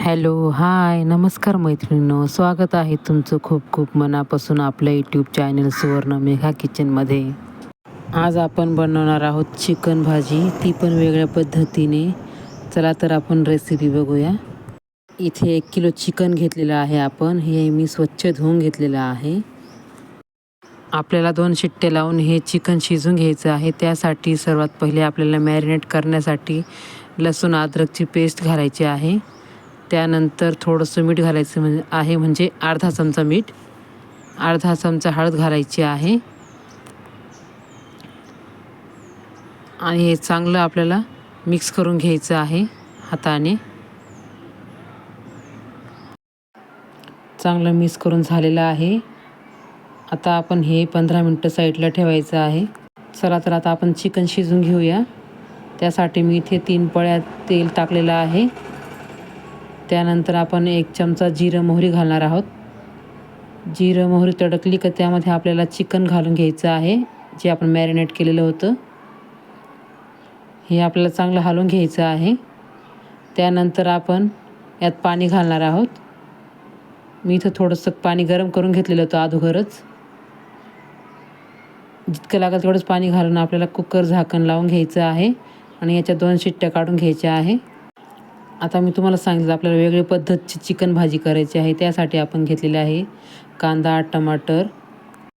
Hello, हाय, नमस्कार मैत्रिणींनो. स्वागत आहे तुमचं खूप खूप मनापासून आपल्या यूट्यूब चॅनल सुवर्ण मेघा किचनमध्ये. आज आपण बनवणार आहोत चिकन भाजी, ती पण वेगळ्या पद्धतीने. चला तर आपण रेसिपी बघूया. इथे 1 किलो चिकन घेतलेलं आहे आपण. हे मी स्वच्छ धुवून घेतलेलं आहे. आपल्याला 2 शिट्ट्या लावून हे चिकन शिजवून घ्यायचं आहे. त्यासाठी सर्वात पहिले आपल्याला मॅरिनेट करण्यासाठी लसूण अद्रकची पेस्ट घालायची आहे. त्यानंतर थोडंसं मीठ घालायचं म्हणजे अर्धा चमचा मीठ, अर्धा चमचा हळद घालायची आहे. आणि हे चांगलं आपल्याला मिक्स करून घ्यायचं आहे हाताने. चांगलं मिक्स करून झालेलं आहे. आता आपण हे 15 मिनटं साईडला ठेवायचं आहे. चला तर आता आपण चिकन शिजवून घेऊया. त्यासाठी मी इथे 3 पळ्या तेल टाकलेलं आहे. त्यानंतर आपण 1 चमचा जिरं मोहरी घालणार आहोत. जिरं मोहरी तडकली का त्यामध्ये आपल्याला चिकन घालून घ्यायचं आहे, जे आपण मॅरिनेट केलेलं होतं. हे आपल्याला चांगलं हलवून घ्यायचं आहे. त्यानंतर आपण यात पाणी घालणार आहोत. मी इथं थोडंसं पाणी गरम करून घेतलेलं होतं अगोदरच. जितकं लागेल तेवढंच पाणी घालून आपल्याला कुकर झाकण लावून घ्यायचं आहे आणि याच्या 2 शिट्ट्या काढून घ्यायच्या आहे. आता मी तुम्हाला सांगितलं आपल्याला वेगळी पद्धतची चिकन भाजी करायची आहे. त्यासाठी आपण घेतलेले आहे कांदा, टमाटर,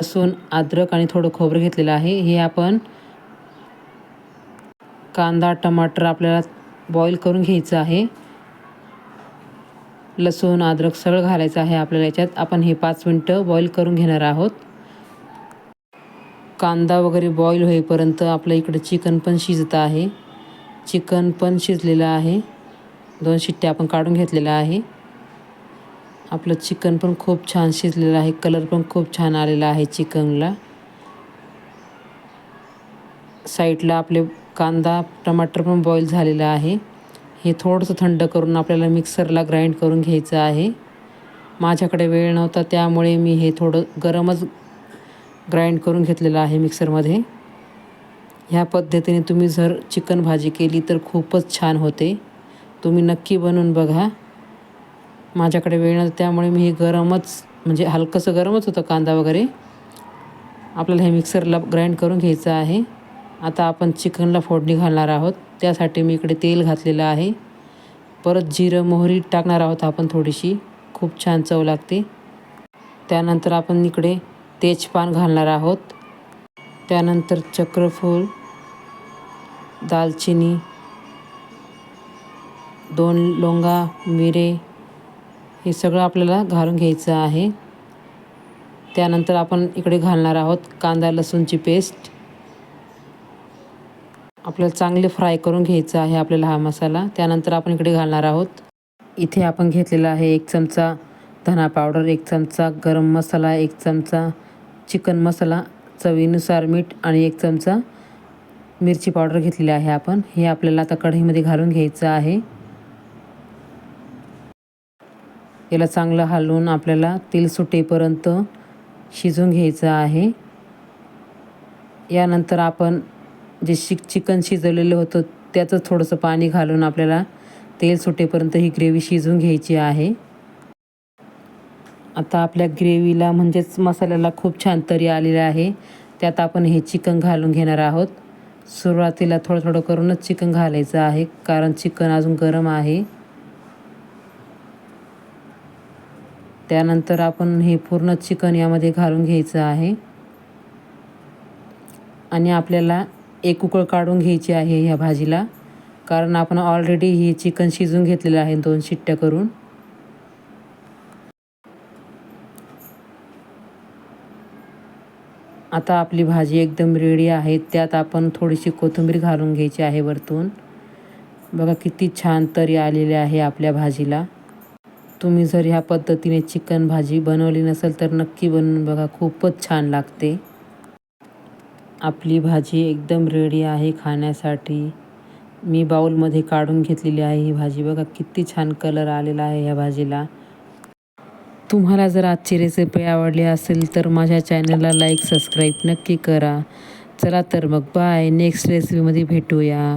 लसूण, अद्रक आणि थोडं खोबरं घेतलेलं आहे. हे आपण कांदा, टमाटर आपल्याला बॉईल करून घ्यायचं आहे. लसूण, अद्रक सगळं घालायचं आहे आपल्याला याच्यात. आपण हे 5 मिनटं बॉईल करून घेणार आहोत. कांदा वगैरे बॉईल होईपर्यंत आपल्या इकडे चिकन पण शिजत आहे. चिकन पण शिजलेलं आहे. 2 शिट्ट्या आपण काढून घेतलेल्या आहे. आपलं चिकन पण खूप छान शिजलेलं आहे. कलर पण खूप छान आलेला आहे चिकनला. साईडला आपले कांदा, टमाटर पण बॉईल झालेलं आहे. हे थोडंसं थंड करून आपल्याला मिक्सरला ग्राइंड करून घ्यायचं आहे. माझ्याकडे वेळ नव्हता त्यामुळे मी हे थोडं गरमच ग्राइंड करून घेतलेलं आहे मिक्सरमध्ये. ह्या पद्धतीने तुम्ही जर चिकन भाजी केली तर खूपच छान होते. तुम्ही नक्की बनवून बघा. माझ्याकडे वेळ नव्हता त्यामुळे मी हे गरमच म्हणजे हलकंसं गरमच होतं कांदा वगैरे. आपल्याला हे मिक्सरला ग्राइंड करून घ्यायचं आहे. आता आपण चिकनला फोडणी घालणार आहोत. त्यासाठी मी इकडे तेल घातलेलं आहे. परत जिरं मोहरी टाकणार आहोत आपण थोडीशी. खूप छान चव लागते. त्यानंतर आपण इकडे तेजपान घालणार आहोत. त्यानंतर चक्रफूल, दालचिनी, 2 लवंगा, मिरे हे सगळं आपल्याला घालून घ्यायचं आहे. त्यानंतर आपण इकडे घालणार आहोत कांदा लसूणची पेस्ट. आपल्याला चांगले फ्राय करून घ्यायचं आहे आपल्याला हा मसाला. त्यानंतर आपण इकडे घालणार आहोत. इथे आपण घेतलेला आहे 1 चमचा धना पावडर, 1 चमचा गरम मसाला, 1 चमचा चिकन मसाला, चवीनुसार मीठ आणि 1 चमचा मिरची पावडर घेतलेली आहे आपण. हे आपल्याला आता कढईमध्ये घालून घ्यायचं आहे. याला चांगलं हलवून आपल्याला तेल सुटेपर्यंत शिजवून घ्यायचं आहे. यानंतर आपण जे चिकन शिजवलेलं होतं त्याचं थोडंसं पाणी घालून आपल्याला तेल सुटेपर्यंत ही ग्रेव्ही शिजवून घ्यायची आहे. आता आपल्या ग्रेव्हीला म्हणजेच मसाल्याला खूप छान तरी आलेला आहे. त्यात आपण हे चिकन घालून घेणार आहोत. सुरुवातीला थोडं थोडं करूनच चिकन घालायचं आहे कारण चिकन अजून गरम आहे. त्यानंतर आपण हे पूर्ण चिकन यामध्ये घालून घ्यायचं आहे आणि आपल्याला 1 उकळ काढून घ्यायची आहे ह्या भाजीला, कारण आपण ऑलरेडी ही चिकन शिजवून घेतलेलं आहे 2 शिट्ट्या करून. आता आपली भाजी एकदम रेडी आहे. त्यात आपण थोडीशी कोथिंबीर घालून घ्यायची आहे वरतून. बघा किती छान तरी आलेली आहे आपल्या भाजीला. तुम्ही जर ह्या पद्धतीने चिकन भाजी बनवली नसेल तर नक्की बनवून बघा. खूपच छान लागते. आपली भाजी एकदम रेडी आहे खाण्यासाठी. मी बाउलमध्ये काढून घेतलेली आहे ही भाजी. बघा किती छान कलर आलेला आहे ह्या भाजीला. तुम्हाला जर आजची रेसिपी आवडली असेल तर माझ्या चॅनलला लाईक, सबस्क्राईब नक्की करा. चला तर मग बाय. नेक्स्ट रेसिपीमध्ये भेटूया.